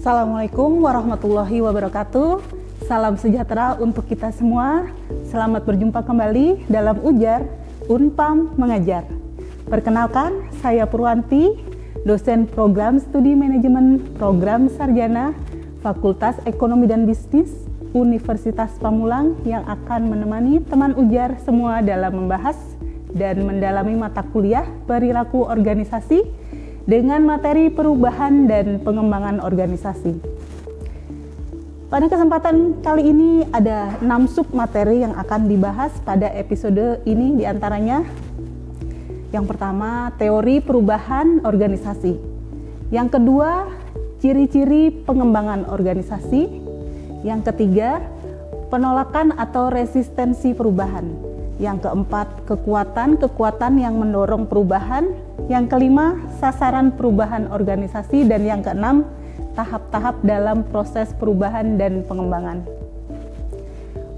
Assalamualaikum warahmatullahi wabarakatuh. Salam sejahtera untuk kita semua. Selamat berjumpa kembali dalam Ujar Unpam Mengajar. Perkenalkan, saya Purwanti, dosen Program Studi Manajemen Program Sarjana Fakultas Ekonomi dan Bisnis Universitas Pamulang yang akan menemani teman Ujar semua dalam membahas dan mendalami mata kuliah perilaku organisasi dengan materi perubahan dan pengembangan organisasi. Pada kesempatan kali ini ada 6 sub materi yang akan dibahas pada episode ini, diantaranya yang pertama, teori perubahan organisasi. Yang kedua, ciri-ciri pengembangan organisasi. Yang ketiga, penolakan atau resistensi perubahan. Yang keempat, kekuatan yang mendorong perubahan. Yang kelima, sasaran perubahan organisasi. Dan yang keenam, tahap-tahap dalam proses perubahan dan pengembangan.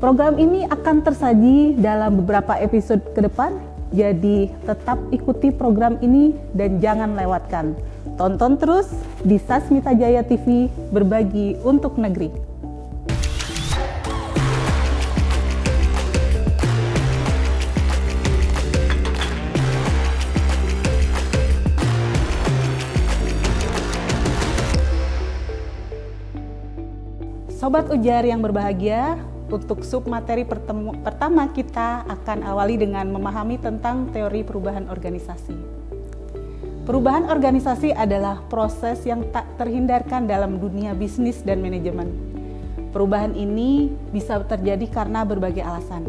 Program ini akan tersaji dalam beberapa episode ke depan, jadi tetap ikuti program ini dan jangan lewatkan. Tonton terus di Sasmita Jaya TV, berbagi untuk negeri. Sobat Ujar yang berbahagia, untuk sub materi pertama kita akan awali dengan memahami tentang teori perubahan organisasi. Perubahan organisasi adalah proses yang tak terhindarkan dalam dunia bisnis dan manajemen. Perubahan ini bisa terjadi karena berbagai alasan,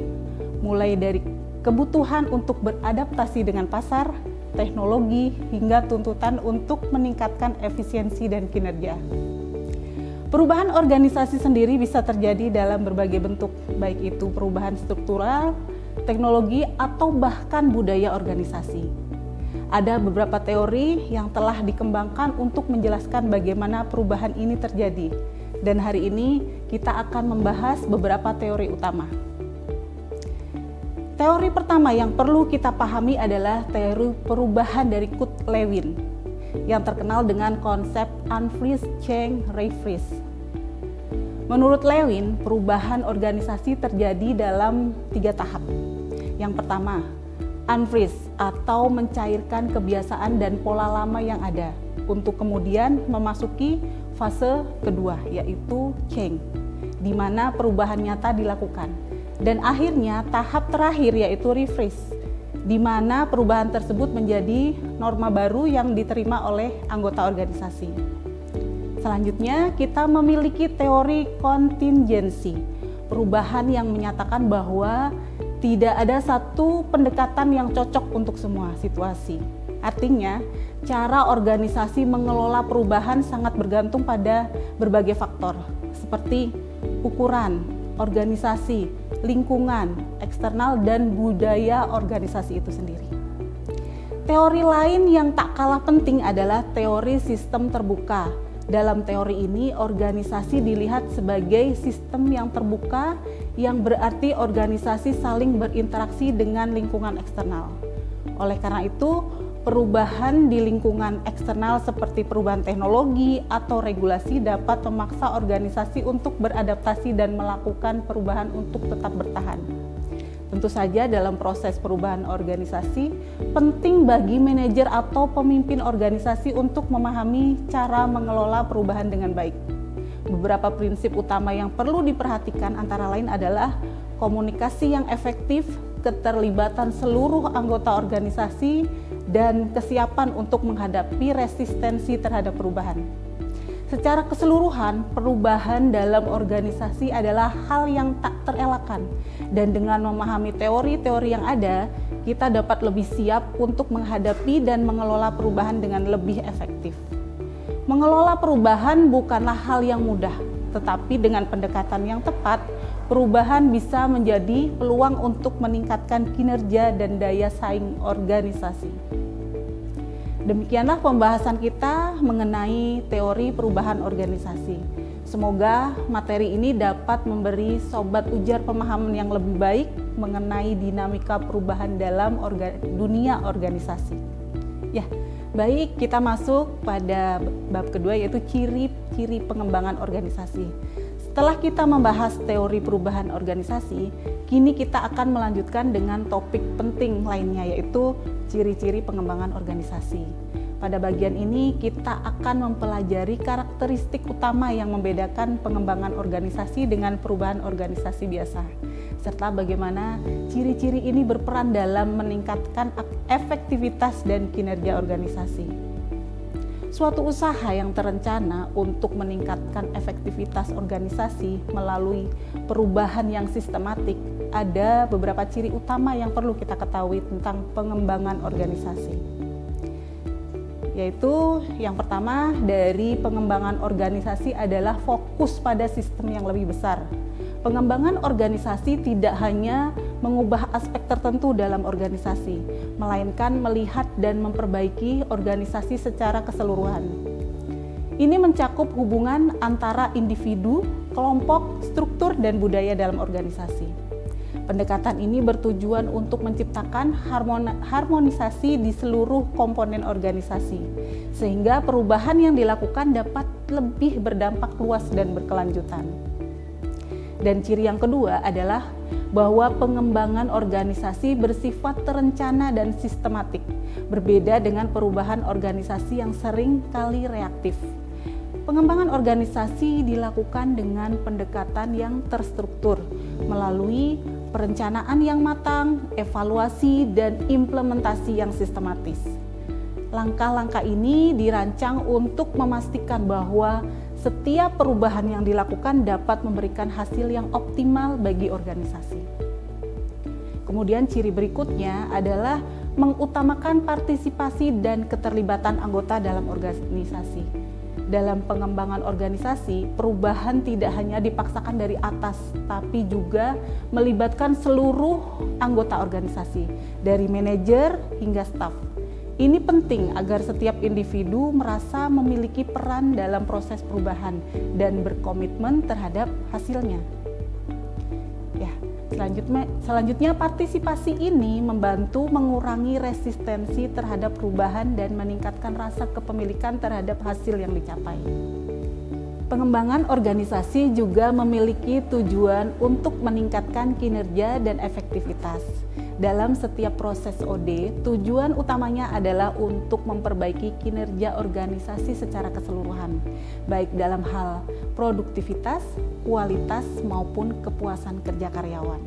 mulai dari kebutuhan untuk beradaptasi dengan pasar, teknologi, hingga tuntutan untuk meningkatkan efisiensi dan kinerja. Perubahan organisasi sendiri bisa terjadi dalam berbagai bentuk, baik itu perubahan struktural, teknologi, atau bahkan budaya organisasi. Ada beberapa teori yang telah dikembangkan untuk menjelaskan bagaimana perubahan ini terjadi, dan hari ini kita akan membahas beberapa teori utama. Teori pertama yang perlu kita pahami adalah teori perubahan dari Kurt Lewin, yang terkenal dengan konsep unfreeze, change, refreeze. Menurut Lewin, perubahan organisasi terjadi dalam 3 tahap. Yang pertama, unfreeze atau mencairkan kebiasaan dan pola lama yang ada, untuk kemudian memasuki fase kedua, yaitu change, di mana perubahan nyata dilakukan. Dan akhirnya tahap terakhir yaitu refreeze, di mana perubahan tersebut menjadi norma baru yang diterima oleh anggota organisasi. Selanjutnya, kita memiliki teori kontingensi, perubahan yang menyatakan bahwa tidak ada satu pendekatan yang cocok untuk semua situasi. Artinya, cara organisasi mengelola perubahan sangat bergantung pada berbagai faktor, seperti ukuran, organisasi, lingkungan, eksternal, dan budaya organisasi itu sendiri. Teori lain yang tak kalah penting adalah teori sistem terbuka. Dalam teori ini, organisasi dilihat sebagai sistem yang terbuka, yang berarti organisasi saling berinteraksi dengan lingkungan eksternal. Oleh karena itu, perubahan di lingkungan eksternal seperti perubahan teknologi atau regulasi dapat memaksa organisasi untuk beradaptasi dan melakukan perubahan untuk tetap bertahan. Tentu saja dalam proses perubahan organisasi, penting bagi manajer atau pemimpin organisasi untuk memahami cara mengelola perubahan dengan baik. Beberapa prinsip utama yang perlu diperhatikan antara lain adalah komunikasi yang efektif, keterlibatan seluruh anggota organisasi, dan kesiapan untuk menghadapi resistensi terhadap perubahan. Secara keseluruhan, perubahan dalam organisasi adalah hal yang tak terelakkan, dan dengan memahami teori-teori yang ada, kita dapat lebih siap untuk menghadapi dan mengelola perubahan dengan lebih efektif. Mengelola perubahan bukanlah hal yang mudah, tetapi dengan pendekatan yang tepat, perubahan bisa menjadi peluang untuk meningkatkan kinerja dan daya saing organisasi. Demikianlah pembahasan kita mengenai teori perubahan organisasi. Semoga materi ini dapat memberi Sobat Ujar pemahaman yang lebih baik mengenai dinamika perubahan dalam dunia organisasi. Ya, Baik, kita masuk pada bab kedua, yaitu ciri-ciri pengembangan organisasi. Setelah kita membahas teori perubahan organisasi, kini kita akan melanjutkan dengan topik penting lainnya, yaitu ciri-ciri pengembangan organisasi. Pada bagian ini kita akan mempelajari karakteristik utama yang membedakan pengembangan organisasi dengan perubahan organisasi biasa, serta bagaimana ciri-ciri ini berperan dalam meningkatkan efektivitas dan kinerja organisasi. Suatu usaha yang terencana untuk meningkatkan efektivitas organisasi melalui perubahan yang sistematik, ada beberapa ciri utama yang perlu kita ketahui tentang pengembangan organisasi. Yaitu yang pertama dari pengembangan organisasi adalah fokus pada sistem yang lebih besar. Pengembangan organisasi tidak hanya mengubah aspek tertentu dalam organisasi, melainkan melihat dan memperbaiki organisasi secara keseluruhan. Ini mencakup hubungan antara individu, kelompok, struktur, dan budaya dalam organisasi. Pendekatan ini bertujuan untuk menciptakan harmonisasi di seluruh komponen organisasi, sehingga perubahan yang dilakukan dapat lebih berdampak luas dan berkelanjutan. Dan ciri yang kedua adalah bahwa pengembangan organisasi bersifat terencana dan sistematik, berbeda dengan perubahan organisasi yang sering kali reaktif. Pengembangan organisasi dilakukan dengan pendekatan yang terstruktur, melalui perencanaan yang matang, evaluasi, dan implementasi yang sistematis. Langkah-langkah ini dirancang untuk memastikan bahwa setiap perubahan yang dilakukan dapat memberikan hasil yang optimal bagi organisasi. Kemudian ciri berikutnya adalah mengutamakan partisipasi dan keterlibatan anggota dalam organisasi. Dalam pengembangan organisasi, perubahan tidak hanya dipaksakan dari atas, tapi juga melibatkan seluruh anggota organisasi, dari manajer hingga staf. Ini penting agar setiap individu merasa memiliki peran dalam proses perubahan dan berkomitmen terhadap hasilnya. Selanjutnya partisipasi ini membantu mengurangi resistensi terhadap perubahan dan meningkatkan rasa kepemilikan terhadap hasil yang dicapai. Pengembangan organisasi juga memiliki tujuan untuk meningkatkan kinerja dan efektivitas. Dalam setiap proses OD, tujuan utamanya adalah untuk memperbaiki kinerja organisasi secara keseluruhan, baik dalam hal produktivitas, kualitas, maupun kepuasan kerja karyawan.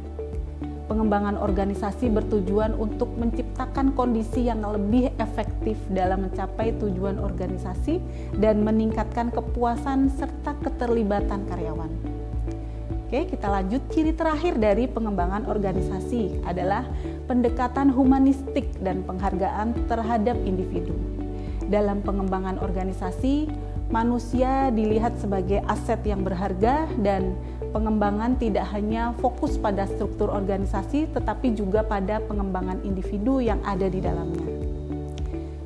Pengembangan organisasi bertujuan untuk menciptakan kondisi yang lebih efektif dalam mencapai tujuan organisasi dan meningkatkan kepuasan serta keterlibatan karyawan. Oke, kita lanjut. Ciri terakhir dari pengembangan organisasi adalah pendekatan humanistik dan penghargaan terhadap individu. Dalam pengembangan organisasi, manusia dilihat sebagai aset yang berharga dan pengembangan tidak hanya fokus pada struktur organisasi tetapi juga pada pengembangan individu yang ada di dalamnya.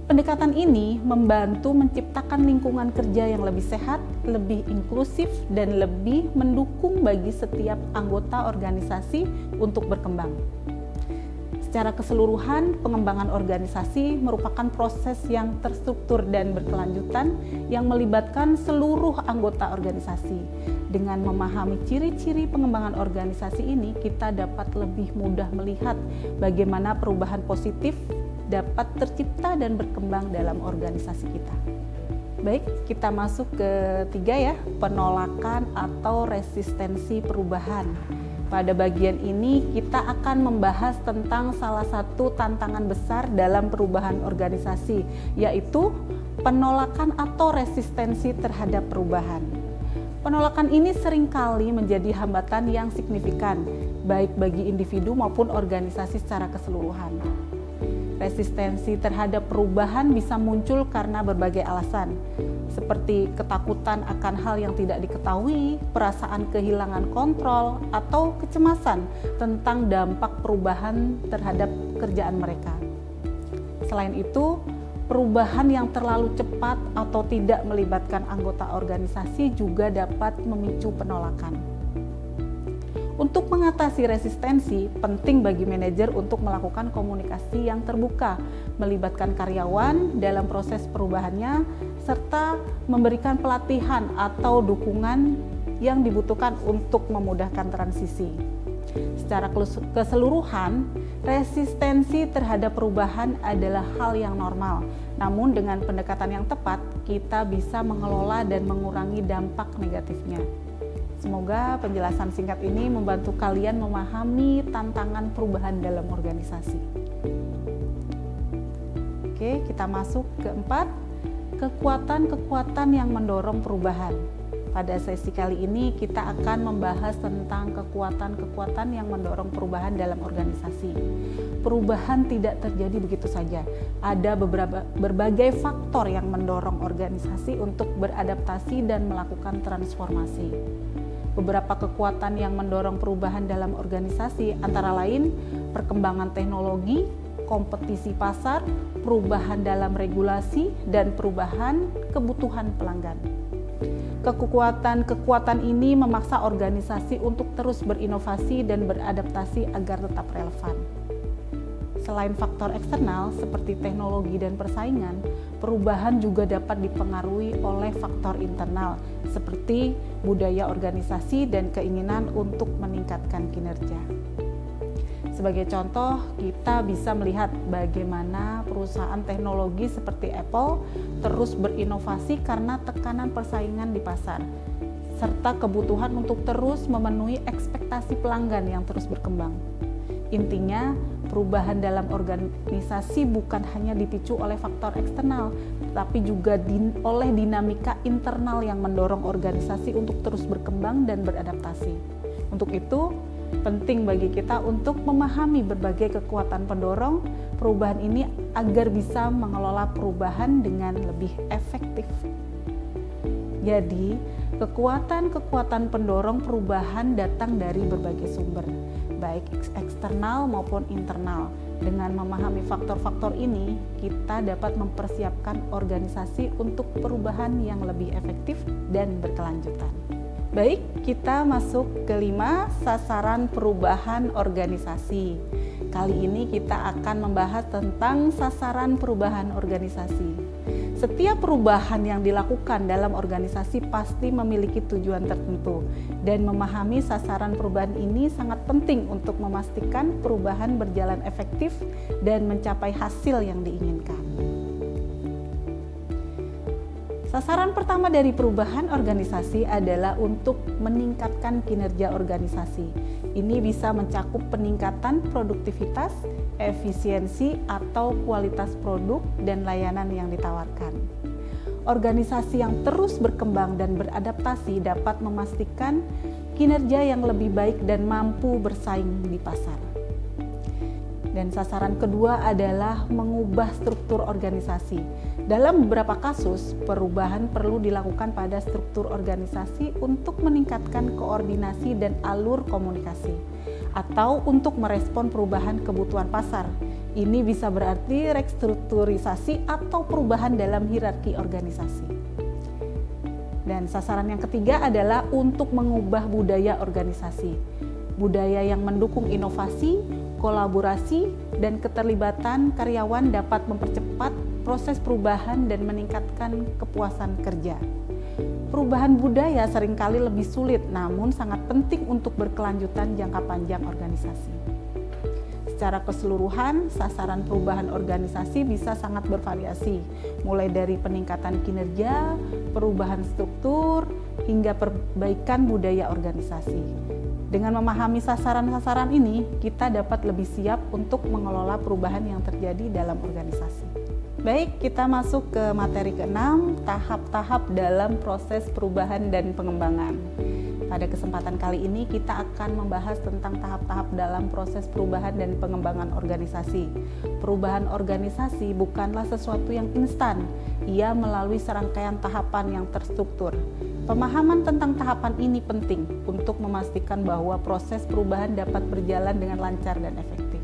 Pendekatan ini membantu menciptakan lingkungan kerja yang lebih sehat, lebih inklusif, dan lebih mendukung bagi setiap anggota organisasi untuk berkembang. Secara keseluruhan, pengembangan organisasi merupakan proses yang terstruktur dan berkelanjutan yang melibatkan seluruh anggota organisasi. Dengan memahami ciri-ciri pengembangan organisasi ini, kita dapat lebih mudah melihat bagaimana perubahan positif dapat tercipta dan berkembang dalam organisasi kita. Baik, kita masuk ke 3 ya, penolakan atau resistensi perubahan. Pada bagian ini kita akan membahas tentang salah satu tantangan besar dalam perubahan organisasi, yaitu penolakan atau resistensi terhadap perubahan. Penolakan ini seringkali menjadi hambatan yang signifikan, baik bagi individu maupun organisasi secara keseluruhan. Resistensi terhadap perubahan bisa muncul karena berbagai alasan, seperti ketakutan akan hal yang tidak diketahui, perasaan kehilangan kontrol, atau kecemasan tentang dampak perubahan terhadap kerjaan mereka. Selain itu, perubahan yang terlalu cepat atau tidak melibatkan anggota organisasi juga dapat memicu penolakan. Untuk mengatasi resistensi, penting bagi manajer untuk melakukan komunikasi yang terbuka, melibatkan karyawan dalam proses perubahannya, serta memberikan pelatihan atau dukungan yang dibutuhkan untuk memudahkan transisi. Secara keseluruhan, resistensi terhadap perubahan adalah hal yang normal. Namun dengan pendekatan yang tepat, kita bisa mengelola dan mengurangi dampak negatifnya. Semoga penjelasan singkat ini membantu kalian memahami tantangan perubahan dalam organisasi. Oke, kita masuk ke 4, kekuatan-kekuatan yang mendorong perubahan. Pada sesi kali ini kita akan membahas tentang kekuatan-kekuatan yang mendorong perubahan dalam organisasi. Perubahan tidak terjadi begitu saja. Ada berbagai faktor yang mendorong organisasi untuk beradaptasi dan melakukan transformasi. Beberapa kekuatan yang mendorong perubahan dalam organisasi antara lain perkembangan teknologi, kompetisi pasar, perubahan dalam regulasi, dan perubahan kebutuhan pelanggan. Kekuatan-kekuatan ini memaksa organisasi untuk terus berinovasi dan beradaptasi agar tetap relevan. Selain faktor eksternal seperti teknologi dan persaingan, perubahan juga dapat dipengaruhi oleh faktor internal seperti budaya organisasi dan keinginan untuk meningkatkan kinerja. Sebagai contoh, kita bisa melihat bagaimana perusahaan teknologi seperti Apple terus berinovasi karena tekanan persaingan di pasar, serta kebutuhan untuk terus memenuhi ekspektasi pelanggan yang terus berkembang. Intinya, perubahan dalam organisasi bukan hanya dipicu oleh faktor eksternal, tetapi juga oleh dinamika internal yang mendorong organisasi untuk terus berkembang dan beradaptasi. Untuk itu, penting bagi kita untuk memahami berbagai kekuatan pendorong perubahan ini agar bisa mengelola perubahan dengan lebih efektif. Jadi, kekuatan-kekuatan pendorong perubahan datang dari berbagai sumber, baik eksternal maupun internal. Dengan memahami faktor-faktor ini, kita dapat mempersiapkan organisasi untuk perubahan yang lebih efektif dan berkelanjutan. Baik, kita masuk ke 5, sasaran perubahan organisasi. Kali ini kita akan membahas tentang sasaran perubahan organisasi. Setiap perubahan yang dilakukan dalam organisasi pasti memiliki tujuan tertentu, dan memahami sasaran perubahan ini sangat penting untuk memastikan perubahan berjalan efektif dan mencapai hasil yang diinginkan. Sasaran pertama dari perubahan organisasi adalah untuk meningkatkan kinerja organisasi. Ini bisa mencakup peningkatan produktivitas, efisiensi, atau kualitas produk dan layanan yang ditawarkan. Organisasi yang terus berkembang dan beradaptasi dapat memastikan kinerja yang lebih baik dan mampu bersaing di pasar. Dan sasaran kedua adalah mengubah struktur organisasi. Dalam beberapa kasus, perubahan perlu dilakukan pada struktur organisasi untuk meningkatkan koordinasi dan alur komunikasi, atau untuk merespon perubahan kebutuhan pasar. Ini bisa berarti restrukturisasi atau perubahan dalam hierarki organisasi. Dan sasaran yang ketiga adalah untuk mengubah budaya organisasi. Budaya yang mendukung inovasi, kolaborasi, dan keterlibatan karyawan dapat mempercepat proses perubahan dan meningkatkan kepuasan kerja. Perubahan budaya seringkali lebih sulit, namun sangat penting untuk berkelanjutan jangka panjang organisasi. Secara keseluruhan, sasaran perubahan organisasi bisa sangat bervariasi, mulai dari peningkatan kinerja, perubahan struktur, hingga perbaikan budaya organisasi. Dengan memahami sasaran-sasaran ini, kita dapat lebih siap untuk mengelola perubahan yang terjadi dalam organisasi. Baik, kita masuk ke materi ke-6, tahap-tahap dalam proses perubahan dan pengembangan. Pada kesempatan kali ini kita akan membahas tentang tahap-tahap dalam proses perubahan dan pengembangan organisasi. Perubahan organisasi bukanlah sesuatu yang instan, ia melalui serangkaian tahapan yang terstruktur. Pemahaman tentang tahapan ini penting untuk memastikan bahwa proses perubahan dapat berjalan dengan lancar dan efektif.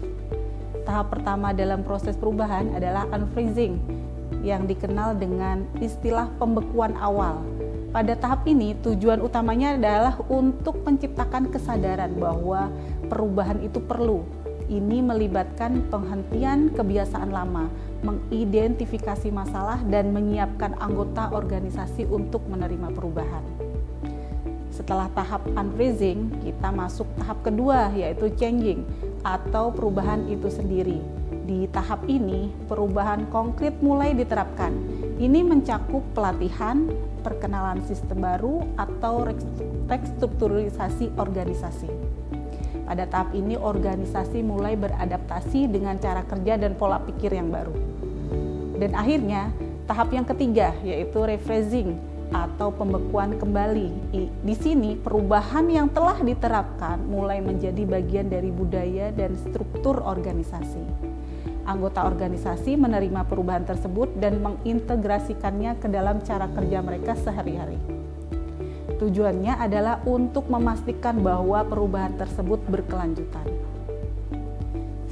Tahap pertama dalam proses perubahan adalah unfreezing, yang dikenal dengan istilah pembekuan awal. Pada tahap ini, tujuan utamanya adalah untuk menciptakan kesadaran bahwa perubahan itu perlu. Ini melibatkan penghentian kebiasaan lama, mengidentifikasi masalah, dan menyiapkan anggota organisasi untuk menerima perubahan. Setelah tahap unfreezing, kita masuk tahap kedua, yaitu changing atau perubahan itu sendiri. Di tahap ini, perubahan konkret mulai diterapkan. Ini mencakup pelatihan, perkenalan sistem baru, atau restrukturisasi organisasi. Pada tahap ini, organisasi mulai beradaptasi dengan cara kerja dan pola pikir yang baru. Dan akhirnya, tahap yang ketiga, yaitu rephrasing atau pembekuan kembali. Di sini, perubahan yang telah diterapkan mulai menjadi bagian dari budaya dan struktur organisasi. Anggota organisasi menerima perubahan tersebut dan mengintegrasikannya ke dalam cara kerja mereka sehari-hari. Tujuannya adalah untuk memastikan bahwa perubahan tersebut berkelanjutan.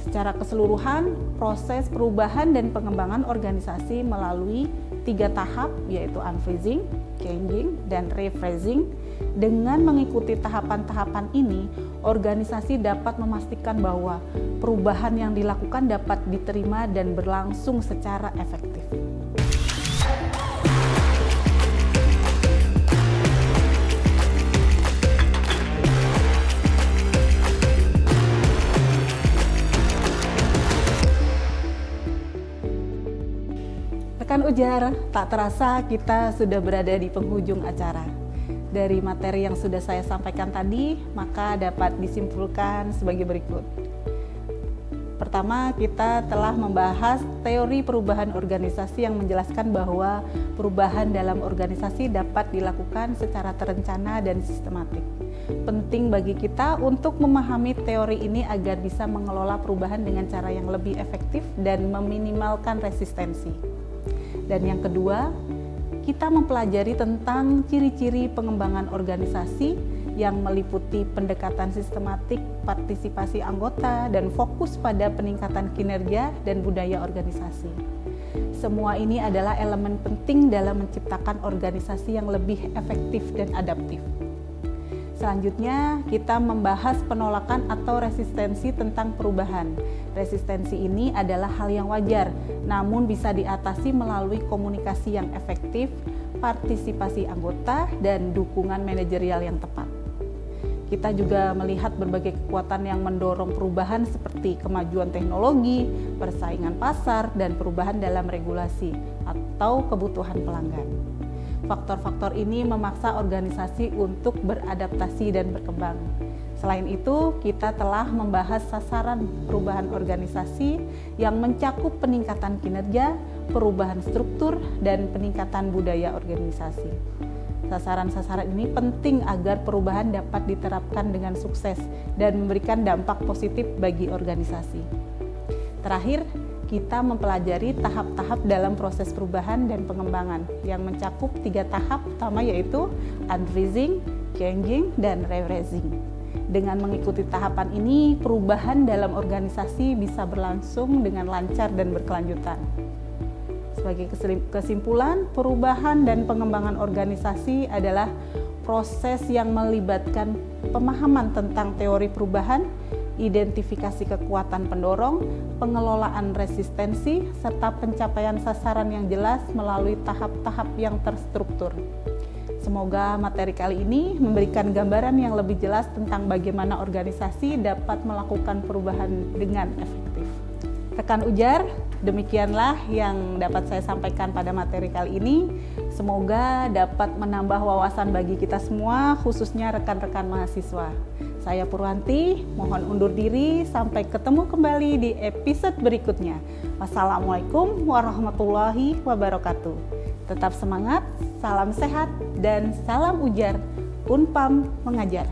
Secara keseluruhan, proses perubahan dan pengembangan organisasi melalui 3 tahap, yaitu unfreezing, changing, dan rephrasing. Dengan mengikuti tahapan-tahapan ini, organisasi dapat memastikan bahwa perubahan yang dilakukan dapat diterima dan berlangsung secara efektif. Rekan Ujar, tak terasa kita sudah berada di penghujung acara. Dari materi yang sudah saya sampaikan tadi, maka dapat disimpulkan sebagai berikut. Pertama, kita telah membahas teori perubahan organisasi yang menjelaskan bahwa perubahan dalam organisasi dapat dilakukan secara terencana dan sistematik. Penting bagi kita untuk memahami teori ini agar bisa mengelola perubahan dengan cara yang lebih efektif dan meminimalkan resistensi. Dan yang kedua, kita mempelajari tentang ciri-ciri pengembangan organisasi yang meliputi pendekatan sistematik, partisipasi anggota, dan fokus pada peningkatan kinerja dan budaya organisasi. Semua ini adalah elemen penting dalam menciptakan organisasi yang lebih efektif dan adaptif. Selanjutnya, kita membahas penolakan atau resistensi tentang perubahan. Resistensi ini adalah hal yang wajar, namun bisa diatasi melalui komunikasi yang efektif, partisipasi anggota, dan dukungan manajerial yang tepat. Kita juga melihat berbagai kekuatan yang mendorong perubahan seperti kemajuan teknologi, persaingan pasar, dan perubahan dalam regulasi atau kebutuhan pelanggan. Faktor-faktor ini memaksa organisasi untuk beradaptasi dan berkembang. Selain itu, kita telah membahas sasaran perubahan organisasi yang mencakup peningkatan kinerja, perubahan struktur, dan peningkatan budaya organisasi. Sasaran-sasaran ini penting agar perubahan dapat diterapkan dengan sukses dan memberikan dampak positif bagi organisasi. Terakhir, kita mempelajari tahap-tahap dalam proses perubahan dan pengembangan yang mencakup 3 tahap utama, yaitu unfreezing, changing, dan rephrasing. Dengan mengikuti tahapan ini, perubahan dalam organisasi bisa berlangsung dengan lancar dan berkelanjutan. Sebagai kesimpulan, perubahan dan pengembangan organisasi adalah proses yang melibatkan pemahaman tentang teori perubahan, identifikasi kekuatan pendorong, pengelolaan resistensi, serta pencapaian sasaran yang jelas melalui tahap-tahap yang terstruktur. Semoga materi kali ini memberikan gambaran yang lebih jelas tentang bagaimana organisasi dapat melakukan perubahan dengan efektif. Rekan Ujar, demikianlah yang dapat saya sampaikan pada materi kali ini. Semoga dapat menambah wawasan bagi kita semua, khususnya rekan-rekan mahasiswa. Saya Purwanti, mohon undur diri, sampai ketemu kembali di episode berikutnya. Wassalamualaikum warahmatullahi wabarakatuh. Tetap semangat, salam sehat, dan salam Ujar. Unpam mengajar.